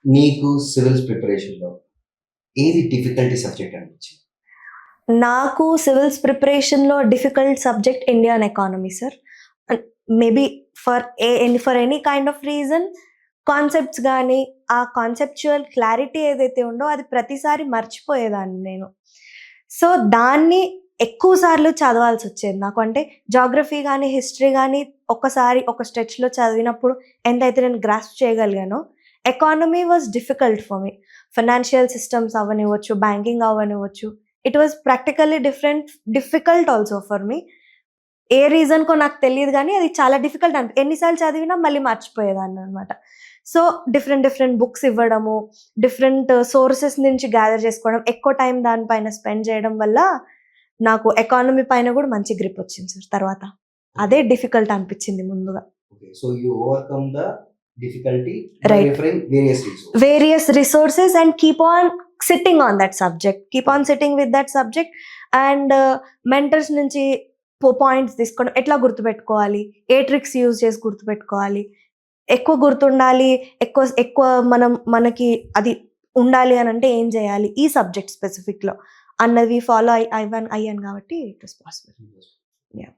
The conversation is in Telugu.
నీకు సివిల్స్ ప్రిపరేషన్‌లో ఏది డిఫికల్టీ సబ్జెక్ట్ అనిపించింది? నాకు సివిల్స్ ప్రిపరేషన్‌లో difficult subject Indian economy sir. Maybe for any kind of reason concepts గానీ, ఆ కాన్సెప్చువల్ క్లారిటీ ఏదైతే ఉందో అది ప్రతిసారి మర్చిపోయేదాన్ని నేను. సో, దాన్ని ఎక్కువ సార్లు చదవాల్సొచ్చేది నాకు. అంటే జాగ్రఫీ గానీ, హిస్టరీ గానీ ఒక్కసారి ఒక స్ట్రెచ్‌లో చదివినప్పుడు ఎంతైతే నేను గ్రాస్ప్ చేయగలిగానో, economy was difficult for me. Financial systems అవ్వనివ్వచ్చు, బ్యాంకింగ్ అవ్వనివ్వచ్చు. It was practically difficult also for me. ఏ రీజన్‌కో నాకు తెలీదు గానీ, అది చాలా డిఫికల్ట్ ఎన్ని సార్లు చదివినా మళ్ళీ మర్చిపోయేదాన్ననమాట. సో, డిఫరెంట్ బుక్స్ ఇవ్వడము, డిఫరెంట్ సోర్సెస్ నుంచి గ్యాదర్ చేసుకోవడం, ఎక్కువ టైం దాని పైన స్పెండ్ చేయడం వల్ల నాకు ఎకానమీ పైన గూడా మంచి గ్రిప్పొచ్చింది సార్ తర్వాత. అదే డిఫికల్ట్ అనిపిచ్చింది ముందుగా. Okay. So, you overcome the difficulty by right. Referring various resources. Various resources and keep on sitting on that subject. Keep on sitting with that subject and mentors నుంచి పాయింట్స్ తీసుకోవడం. ఎట్లా గుర్తుపెట్టుకోవాలి? ఏ ట్రిక్స్ యూజ్ చేసి గుర్తుపెట్టుకోవాలి? ఎక్కువ గుర్తుండాలి, ఎక్కువ మనకి అది ఉండాలి అనంటే ఏం చేయాలి? ఈ సబ్జెక్ట్ స్పెసిఫిక్‌లో అన్నది ఫాలో అయ్యాను కాబట్టి ఇట్ వాస్ పాసిబుల్. యాహ్!